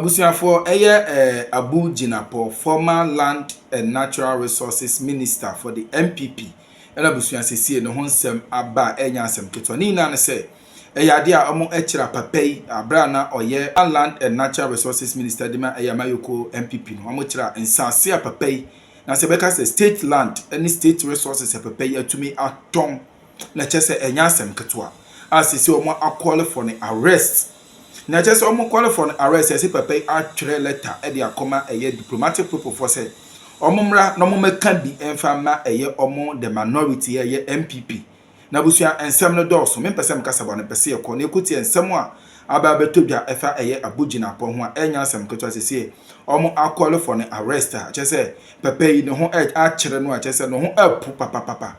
Abusuafo eye Abu Jinapor, former Land and Natural Resources Minister for the MPP. Ela abusuan sesi no ho nsem aba enya nsem keto ni na se ade a omo echira papai abra na oye Land and Natural Resources Minister dima Mayoko MPP no omo chira nsase a papai na se beka se state land any state resources a papai atumi atom na chese enya nsem keto a sesi omo akwale for an arrest. Na just omo qualify for arrest as papai atwere letter e dey akoma eye diplomatic people for say omo mra no mo meka bi enfama eye omo the minority eye MPP na busua ensem no dorso me pesem kasa bo ne pese e ko na ekuti ensem a aba betodwa efa eye Abu Jinapor ho a enya ensem keto asese omo akwale for an arrest a chese papai no ho atwere no a chese no ho apu papa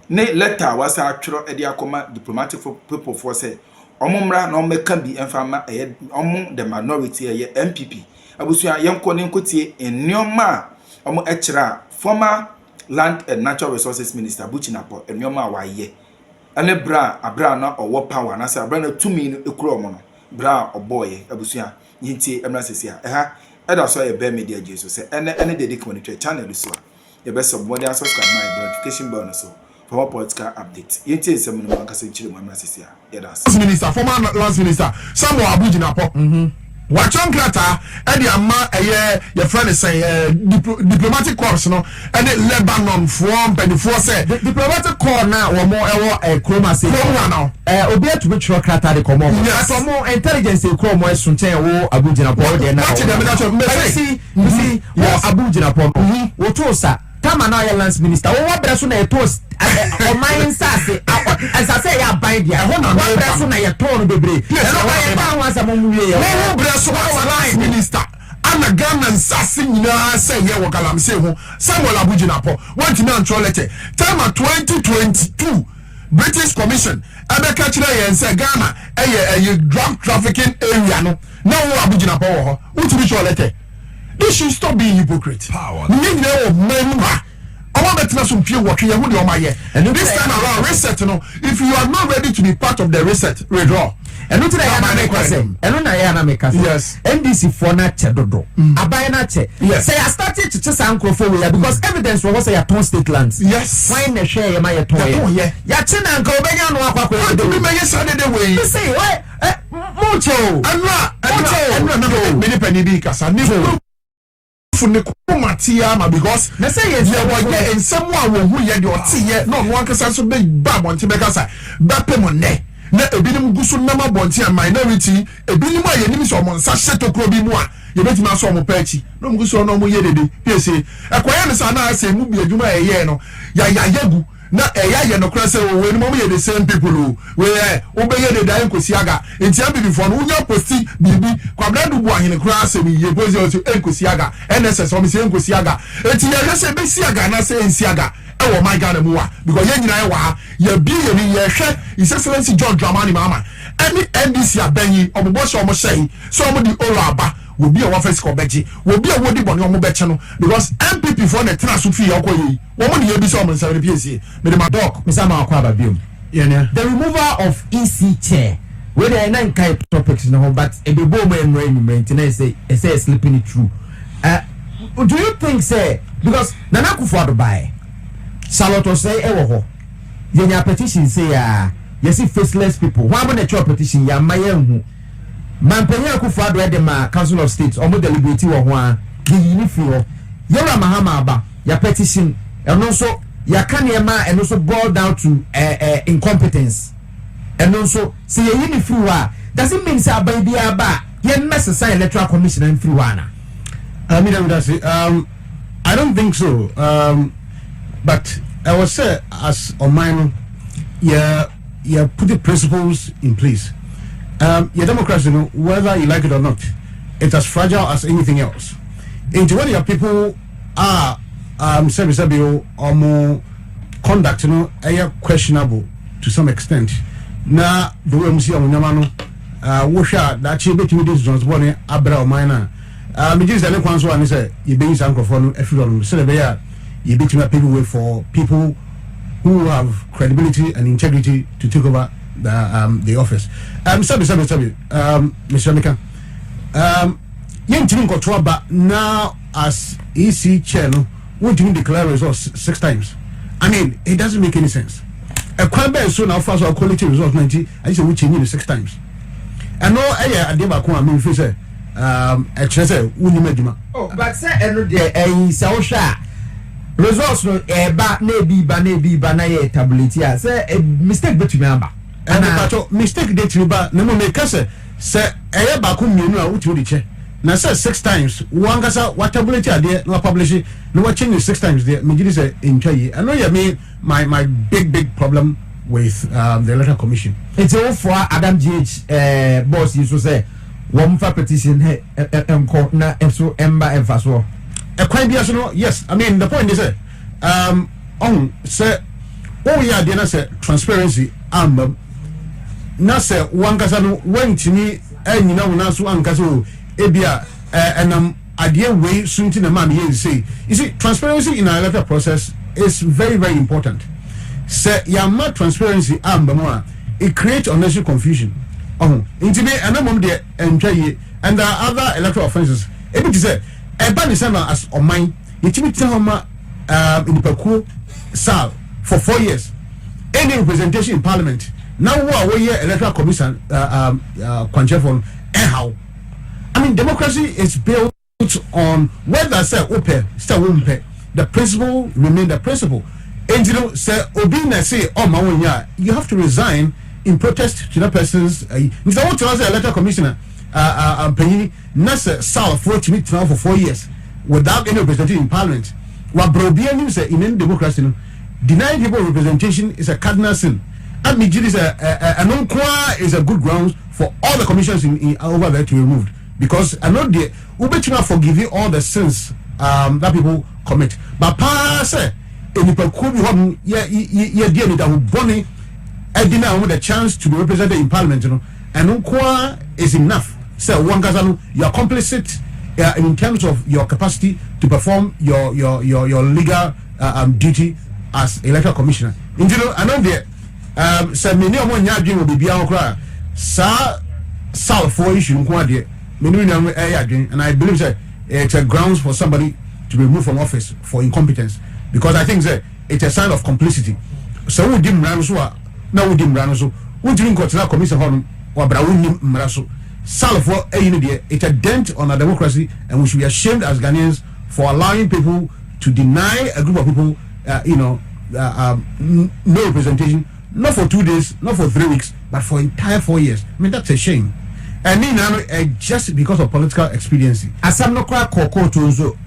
ne letter wasa atwere e dey akoma diplomatic people for say omumra no meka bi enfama eye omu the minority eye MPP abusuya yenko ne nkotie enioma omu echira former Land and Natural Resources Minister Abu Jinapor enioma waye ane abra na owo power na say abra na tumi ekuro omo no bra oboye abusuya yintie emra sesia eha eda so ye be media Jesus say ene dey community channel so ye be subscribe my notification bell so for more political update. Yintie nsem no manka se nchire mo emra sesia ye das Minister, former Lands Minister, Samuel Abu Jinapor. Wachon krata e dey ama your friend say diplomatic corps no and Lebanon from before say diplomatic corps na wo mo ewo kroma say now obi atu be chro krata de komo so mo intelligence kroma mo sunchen wo Abu Jinapor de na see wo Abu Jinapor wo to sa kama na Lands Minister wo wabra so na etos o mine sase asase ya ban dia ho na wabra so na ye ton bebre e no ba ye ba wansa mo muye ye wo wabra so wa Lands Minister ana Ghana nsase nyina say ye wo galamse ho Samuel Abu Jinapor want me control letter time 2022 British Commission abeka kire ye say Ghana eye drug trafficking area no na wo Abu Jinapor wo ho what be sure letter. They should stop being hypocrite. Power. And this time around, reset, if you are not ready to be part of the reset, withdraw. And not yes. NDC for na chedodo. Abayana che. Yes. Say I started to just anchor because evidence was say a ton state lands. Yes. Why na share your my ton? Yeah. Ya china anko benya no akwa. Do me yes the way. You say why? Mucho. Anna. Many penny be kasa. Because they say yes, and someone who ye your tea, no one can say big bab on Tibecasa, Bapemone, let a bidding gusu number bonti and minority, a bidding my enemies or Monsacheto Crobimoa, you bet my son Pechi, no guso no more yedi, PSA, a quietness and I say, Mubi, you may yeno, ya yagu. Na eya no krase we no me the same people who we obeye the dying kosiaga enti before no nya posti bibi kwabra du bu ahene krase we ye pozi o enkosiaga NSS o me se enkosiaga enti ye se be siaga na se ensiaga e wo my Ghana mu a because ye nyina ye wa ye bi ye ni ye hwe His Excellency John Dramani Mahama any NDC abanyi obobo so mo sei so mo di oro aba will be a waffles cobeji, will be a woody bonny on Mobechano, because MPP for the Trasufi Okoyi, woman here be some 70 PSC, made my dog, Miss Amakwaba Bium. The removal of EC chair, where there are 9 kind topics in the home, but a bebo and rain maintenance, say, slipping it through. Do you think, say, because Nanaku for the buy, Saloto say, Ewo, your petition say, you see faceless people, one when a petition, ya my own. Mampenya Akufo-Addo Edema Council of State omo deliberate wo ho a yini fi ho Yora Mahama aba ya petition and also ya kanema and also boiled down to incompetence and also say yini fi ho does it mean say abai bia ba ye necessary electoral commission and free one I mean I don't think so but I would say as on mine you put the principles in place. Your democracy, whether you like it or not, it's as fragile as anything else. And when your people are or more conduct, are questionable to some extent. Now the way we see on Yamano, Washa that she between this Jones Bonnie, Abra or Minor. It is the next one is you being some microphone, everyone said there, you between people wait for people who have credibility and integrity to take over the office. Mr. Mika, yentimi nkoto ba now as EC chair no won't even declare results 6 times. I mean, it doesn't make any sense. A quite bad so now first our quality results 90 I say we change 6 times. And no I dey ba ko I mean say a chese woni maduma. Oh, but say eno dey say wo hwa results no ba na bi na ye tabulate a say mistake betumi aba. And pato mistake dey tiri ba na mo make say ba ko mienu a wuti wo di che. Na say 6 times one gasa what tabulate ade na publish no what change 6 times there me gidi say entwa I know you mean my big problem with the Electoral Commission. It's all for Adam GH boss you so say one for petition enko na so emba emfaso. A quite be no yes I mean the point is on say oh yeah there na say transparency na say one gasa no wentimi anyina wona so ankasa o ebia enam ade way sunti na man here say you see transparency in our electoral process is very important. Say yama transparency it creates unnecessary confusion. Intibe enamom de entwa and there are other electoral offenses. Ebi to say eba ni sana as on mine itimi tama in the Paku sal for 4 years any representation in parliament now we are electoral commission control how I mean democracy is built on whether say open still won't the principle remain the principle. And you know, say Obina say, oh my you have to resign in protest to that person's. Mr. What was the electoral commissioner? Penny Nasa South for to meet now for 4 years without any representation in parliament. What Brobian say in any democracy, denying people representation is a cardinal sin. And me is a non-qua is a good grounds for all the commissions in over there to be removed because I know the Ubetina forgive you all the sins that people commit. But pa say. Enipa kubi hom ye die ni da boni edina with the chance to be represented in parliament you know and kwa is enough so one gazano you are complicit in terms of your capacity to perform your legal duty as electoral commissioner you know I know there say many omo nya adwen obi bia okra sa south for issue nkwa de many na adwen and I believe that it's a grounds for somebody to be removed from office for incompetence. Because I think that it's a sign of complicity. So we didn't run so now we didn't run so we didn't go to that commission home or Brown Maraso. Salvo it's a dent on our democracy and we should be ashamed as Ghanaians for allowing people to deny a group of people no representation, not for 2 days, not for 3 weeks, but for entire 4 years. I mean that's a shame. And then just because of political expediency. As I'm not quite to so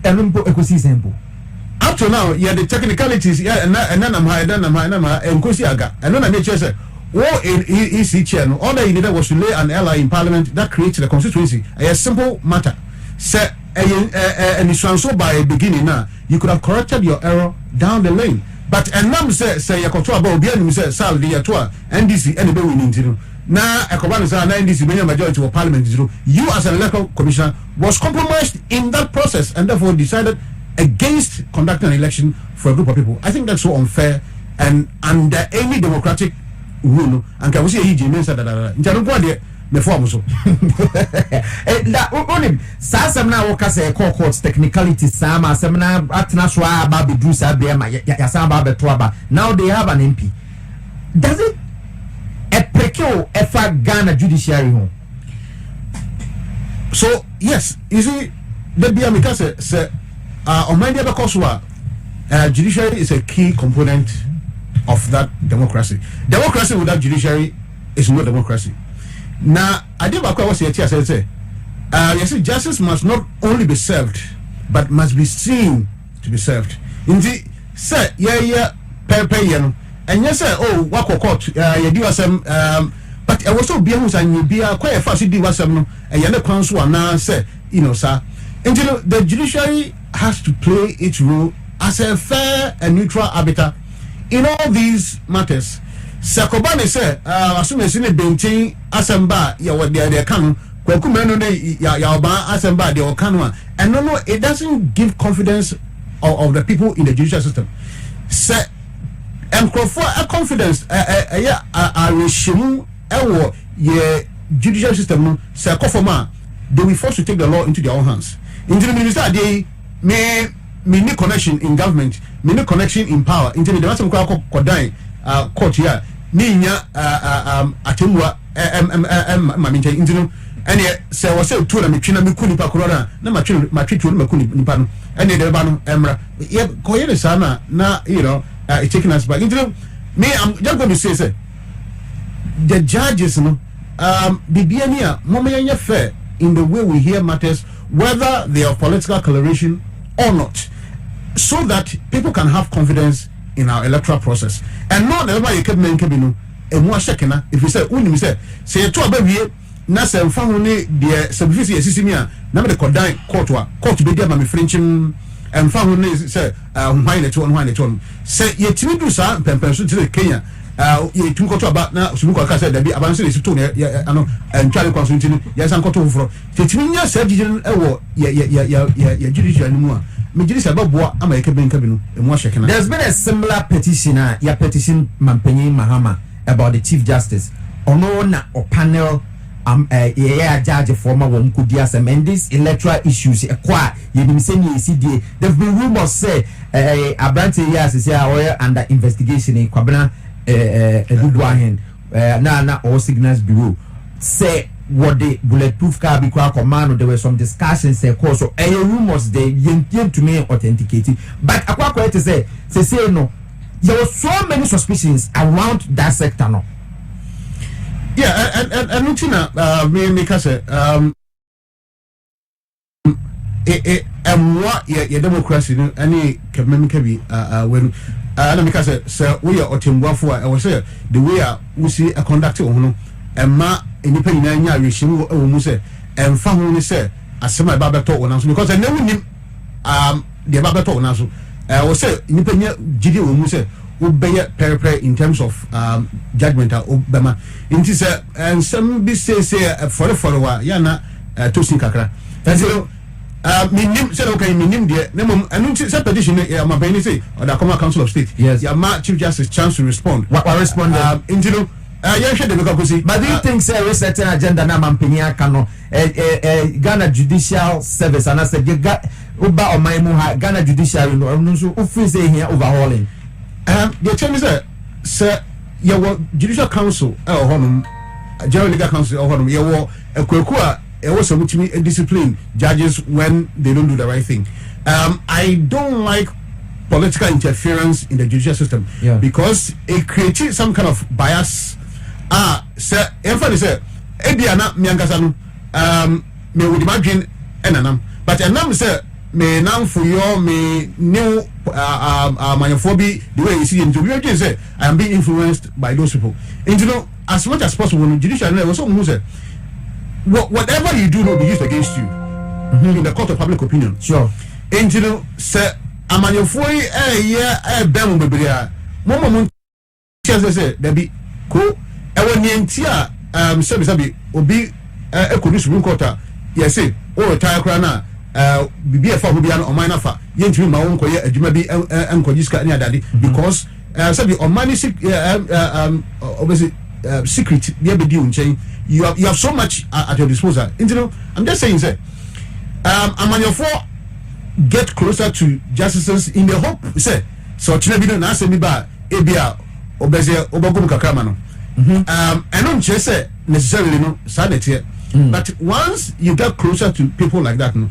ecosystem. Up to now, yeah, the technicalities, yeah, and then I'm high, and Kosiaga, and then I made sure, in EC chair, all that you needed was to lay an ally in parliament that creates the constituency. A simple matter. Say, and it's so by beginning now, you could have corrected your error down the lane. But and now say, you control about Bian, say, Sal, the Yatua, NDC, anybody winning to now, a command NDC, majority of parliament, you as an electoral commissioner was compromised in that process and therefore decided against conducting an election for a group of people. I think that's so unfair and under any democratic rule. And can we see he means that me form so that only some now work as a courts technicalities some na atna so aba be do sa be ma ya sa aba beto aba now they have an MP. Does it a precure efa Ghana judiciary home? So yes, you see the be because say on my because judiciary is a key component of that democracy. Democracy without judiciary is no democracy. Now, I did what was here. Say, you see, justice must not only be served, but must be seen to be served. Indeed, sir, pay, and yes, sir, oh, what court, you do some, but I was so be who's and you be quite fast, do some, and you're not counsel now, sir, sir. And the judiciary has to play its role as a fair and neutral arbiter in all these matters. Sakobane say, as soon as in a benching asamba, ya what they can, Kwakumano, Yaba asamba, the Okanwa, and no, it doesn't give confidence of the people in the judicial system. Say, and for a confidence, a regime, ye judicial system, Sakofoma, they will force to take the law into their own hands. In the minister, they may need connection in government, may need connection in power. In the minister, court here, ninya atemwa maminche intino ene se wo se tu na metwina mekuni pa corona na matwetwe no mekuni nipa no ene de ba no emra ye koyere sana na you know it taking us back intino me I'm just going to say the judges no bibiania momo fair in the way we hear matters, whether they are political coloration or not, so that people can have confidence in our electoral process. And not everybody can make it. And more shekina, if you say, "Uni say to a baby, na se mfahuni the subfici esisimia, na me the court be there, my Frenchim, and mfahuni say, why the one, say ye timidu sa pempensu to the Kenya. Ye tunko to about na sumuko aka say dabi abanse le situ ne ano ntwale consulting yes ankoto fro tetiminya surgeon ewo ye judicial ni mu a me judicial baboa ama ye keben kabinu emu ahwekena. There's been a similar petition ya petition Mampanyi Mahama about the Chief Justice ono na o panel yeah judge former won kudi asem and these electoral issues ekwa ye nim say ni CDA. There've been rumors say Abrante yes say under investigation in Kwabena Eduduahen na all signals bureau say what the bulletproof car be kwa command. There were some discussions say cause so rumors they yen to me authenticated, but akwa to say no there were so many suspicions around that sector no. Yeah, and Nutina me make say what your democracy any can be when and because sir we are otimwafo I was say the way we see a conduct on emma enipa nyina nya rehim e wo mu say emfa ho ni say asema ba beto wona so because na wunim the ba beto wona so I was say enipa nya gidi wo mu say wo beye prepare in terms of judgment obama inti say and some be say for wa ya na tosin kakra so minim say okay minim de na mom anu say petition ma bani say or the common council of state yes ya ma chief justice chance to respond what respond into yeah sure they because but do you think say resetting agenda na Mampanyi aka no Ghana Judicial Service and I said oba omaimu ha Ghana Judiciary no so office here overhauling they tell me say your Judicial Council honum General Legal Council honum your ekweku was a discipline judges when they don't do the right thing. I don't like political interference in the judicial system because it creates some kind of bias. Sir, everybody say, Ediana Miankasano, me would imagine enanam, but enam say, me nam for your me new myophobia, the way you see into you say, I am being influenced by those people. And you know, as much as possible, in judicial was someone who said, whatever you do will be used against you in the court of public opinion. Sure. And you know, sir, amanyofoi bemu beberia. Momo mun say there be ko nientia sabi obi ekodi Supreme Court yes say o retire kra na bibi efa ho bia na oman nafa yentimi ma won koye adwuma bi enkoji ska ni adade because sabi oman obviously secret there be di unchen you have so much at your disposal. You know, I'm just saying say amanyofo get closer to justices in the hope say so chinabino na say mi ba ebia obeze obagum kakrama no and don't just say necessarily no sanity but once you get closer to people like that no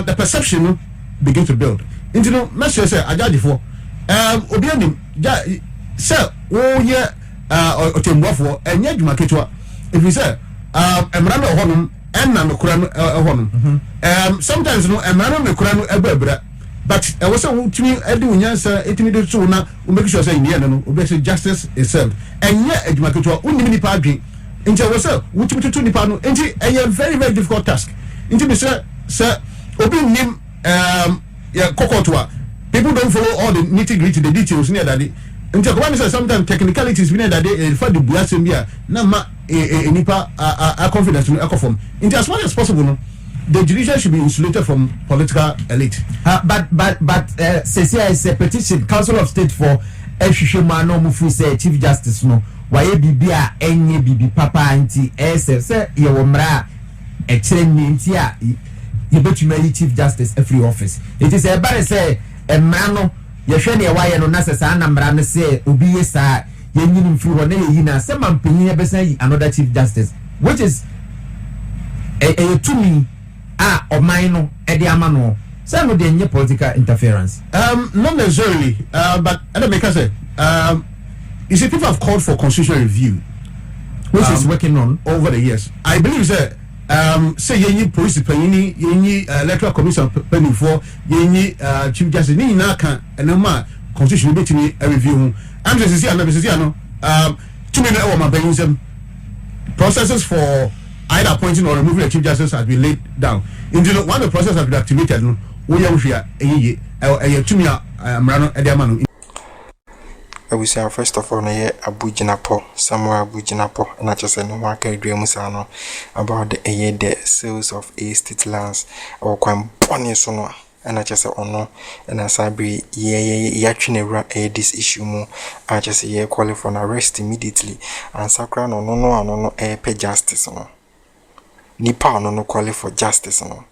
the perception no begin to build. You know, let's just say ajaji for obianim say oh yeah otemwafo enye dwuma ketwa if you say emrano honum enna no kura no honum sometimes no emrano no kura no ebebra but I was timi edi unyansa etimi de so na o make sure say in the end no o say justice is served enye adwuma ketwa unimi nipa adwen nti I was wutimi tutu nipa no nti a very very difficult task nti be say obi nim yeah kokotwa people don't follow all the nitty-gritty the details near that nti akwani say sometimes technicalities we need that they for the buasem bia na ma nipa a confidence no ecoform nti as much as possible no the judiciary should be insulated from political elite but CCI is a petition Council of State for ehwehwema no mufu say Chief Justice no waye bibia enye bibi papa nti say ye wo mra extend Nintia. You bet you may Chief Justice every office. It is a better say a man. You share your wire no necessary number and say, Ubi, sir, you need through one day. Some opinion say another Chief Justice, which is a to me, or mine, Eddie Amano. Some of the political interference. Not necessarily, but I don't make us say, you see, people have called for constitutional review, which is working on over the years. I believe that. Say you police penny, you electoral commission penny for you chief justice. Ni na can and no man constitution be to me a review. I'm just saying, I'm just saying, 2 minutes over my penny. Processes for either appointing or removing a chief justice has been laid down. Indeed, one of the processes has been activated. We are here a 2 minute Ediamano. I will say first of all, Abu Jinapor, somewhere Abu Jinapor, and I just said no one can dream about the sales of estate lands or quite bonny sono, and I just said oh no, and as I be actually this issue more, I just say calling for an arrest immediately, and Sakra no pay justice no. Nipa no calling for justice no.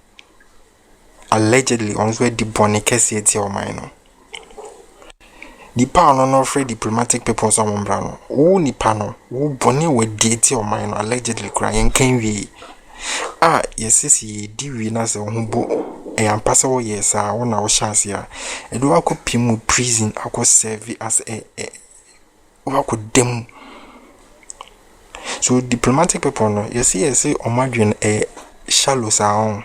Allegedly on where the bonny case or mine. Nipa no free diplomatic people so mombrano. Oh nipa no, oh bonny with deity or mine allegedly crying can we. Yes, we na se humbo e ampasa wo yes wona wo chance ya. E do akopim prison akọ serve as a dem. So diplomatic people no, yes omadwen shallow sa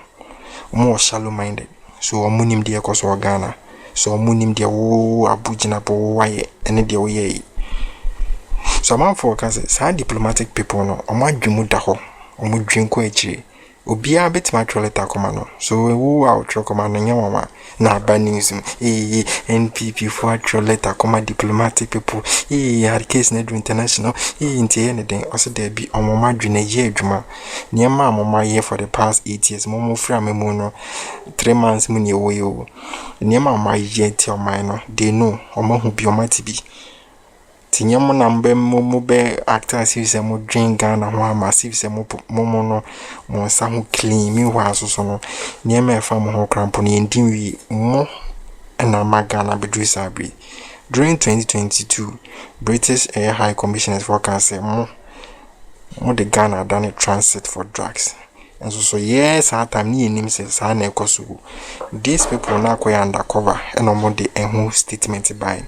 more shallow minded. So omunim de ekoso Ghana. So munim de wo Abu Jinapor waye ene de wo ye. So man for can say diplomatic people no omadwemu da ho omudwen ko echi obia betima troleta koma no so wo out koma no nyama na ba news NPP for troleta koma diplomatic people hard case na do international ntie ne den also there be omomadwene ye adwuma nyama amoma ye for the past 8 years momo fra memo no 3 months mu ne wo yo nyama amoma ye ti oman no they know omahu bi omati bi tinyamo nambe momo be actors se mo drink Ghana ho massive se momo no mo sa ho clean mi ho asoso no nyama e fa mo ho crampo ne ndin wi mo na magana be sabi. During 2022 British Air High Commissioners for Cancer mo the Ghana done a transit for drugs. And so yes, at time ni enim se sa na ekoso. These people na kwaya undercover and omo the statement by